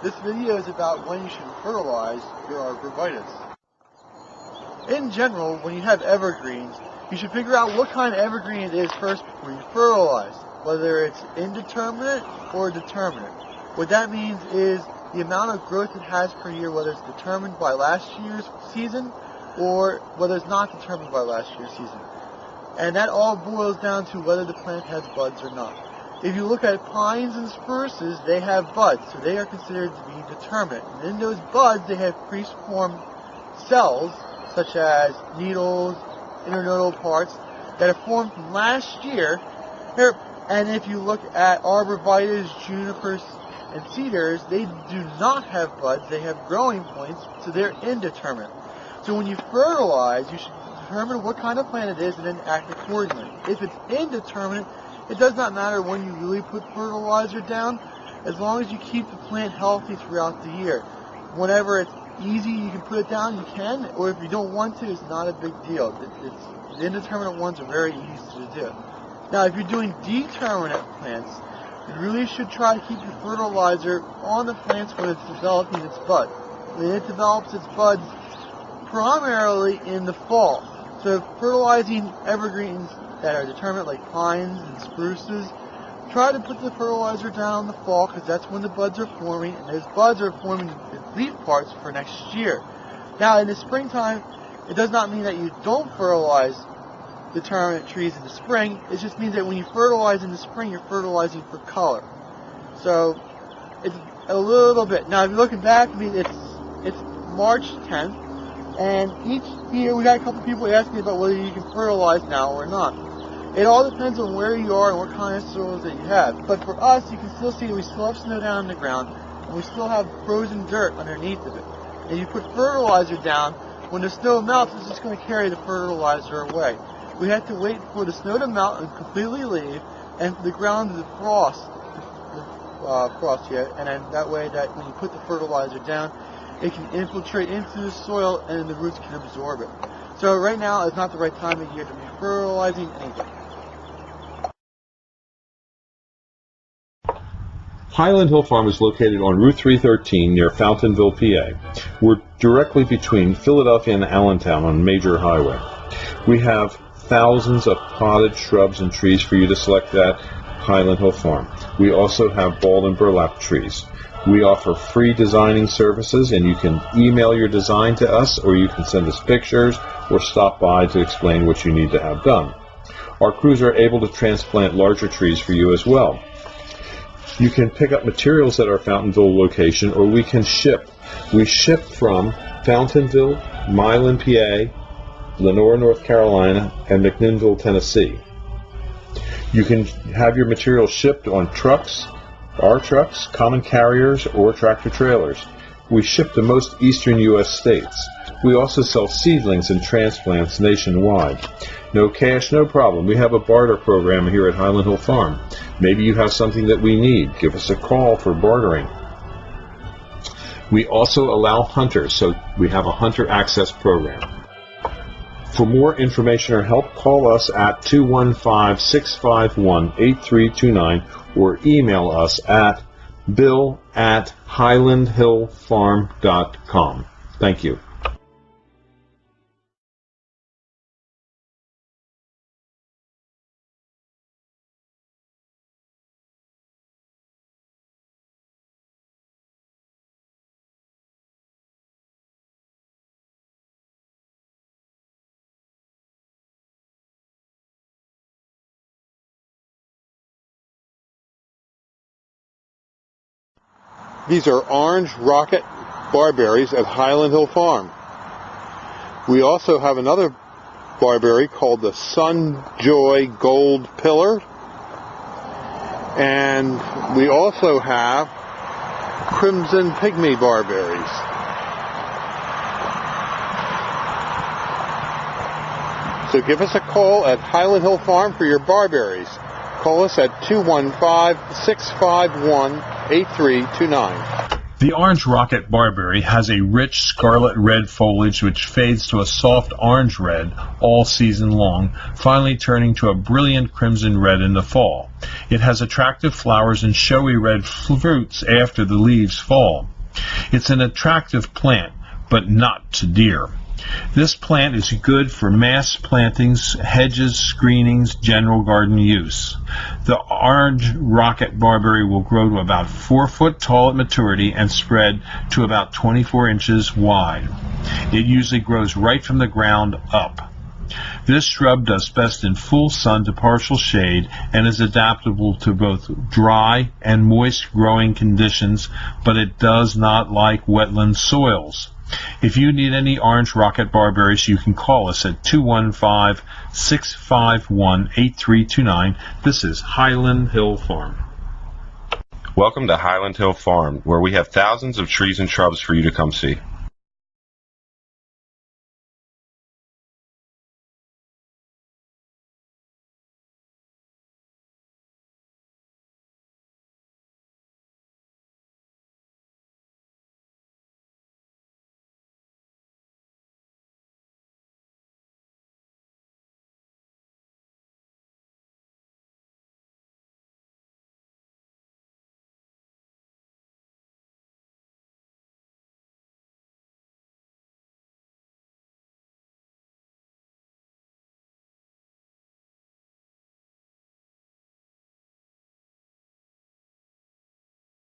This video is about when you should fertilize your arborvitaes. In general, when you have evergreens, you should figure out what kind of evergreen it is first before you fertilize, whether it's indeterminate or determinate. What that means is the amount of growth it has per year, whether it's determined by last year's season or whether it's not determined by last year's season. And that all boils down to whether the plant has buds or not. If you look at pines and spruces, they have buds, so they are considered to be determinate. And in those buds, they have pre-formed cells, such as needles, internodal parts, that are formed from last year. And if you look at arborvitaes, junipers, and cedars, they do not have buds, they have growing points, so they're indeterminate. So when you fertilize, you should determine what kind of plant it is and then act accordingly. If it's indeterminate, it does not matter when you really put fertilizer down, as long as you keep the plant healthy throughout the year. Whenever it's easy, you can put it down, you can, or if you don't want to, it's not a big deal. The indeterminate ones are very easy to do. Now, if you're doing determinate plants, you really should try to keep your fertilizer on the plants when it's developing its bud. And it develops its buds primarily in the fall. So fertilizing evergreens that are determinate, like pines and spruces, try to put the fertilizer down in the fall because that's when the buds are forming, and those buds are forming the leaf parts for next year. Now, in the springtime, it does not mean that you don't fertilize determinate trees in the spring. It just means that when you fertilize in the spring, you're fertilizing for color. So it's a little bit. Now, if you're looking back, I mean, it's March 10th, and each year we got a couple people asking about whether you can fertilize now or not. It all depends on where you are and what kind of soils that you have. But for us, you can still see that we still have snow down on the ground, and we still have frozen dirt underneath of it. And you put fertilizer down, when the snow melts, it's just going to carry the fertilizer away. We have to wait for the snow to melt and completely leave, and for the ground to frost yet, and then that way that when you put the fertilizer down, it can infiltrate into the soil and the roots can absorb it. So right now is not the right time of year to be fertilizing anything. Highland Hill Farm is located on Route 313 near Fountainville, PA. We're directly between Philadelphia and Allentown on a major highway. We have thousands of potted shrubs and trees for you to select at Highland Hill Farm. We also have bald and burlap trees. We offer free designing services, and you can email your design to us, or you can send us pictures or stop by to explain what you need to have done. Our crews are able to transplant larger trees for you as well. You can pick up materials at our Fountainville location, or we can ship. We ship from Fountainville, Milan, PA, Lenore, North Carolina, and McMinnville, Tennessee. You can have your materials shipped on trucks, our trucks, common carriers, or tractor trailers. We ship to most eastern U.S. states. We also sell seedlings and transplants nationwide. No cash, no problem. We have a barter program here at Highland Hill Farm. Maybe you have something that we need. Give us a call for bartering. We also allow hunters, so we have a hunter access program. For more information or help, call us at 215-651-8329 or email us at bill@highlandhillfarm.com. Thank you. These are orange rocket barberries at Highland Hill Farm. We also have another barberry called the Sunjoy Gold Pillar. And we also have Crimson Pygmy barberries. So give us a call at Highland Hill Farm for your barberries. Call us at 215-651-8329. The orange rocket barberry has a rich scarlet red foliage which fades to a soft orange red all season long, finally turning to a brilliant crimson red in the fall. It has attractive flowers and showy red fruits after the leaves fall. It's an attractive plant, but not to deer. This plant is good for mass plantings, hedges, screenings, general garden use. The orange rocket barberry will grow to about 4 foot tall at maturity and spread to about 24 inches wide. It usually grows right from the ground up. This shrub does best in full sun to partial shade and is adaptable to both dry and moist growing conditions, but it does not like wetland soils. If you need any orange rocket barberries, you can call us at 215-651-8329. This is Highland Hill Farm. Welcome to Highland Hill Farm, where we have thousands of trees and shrubs for you to come see.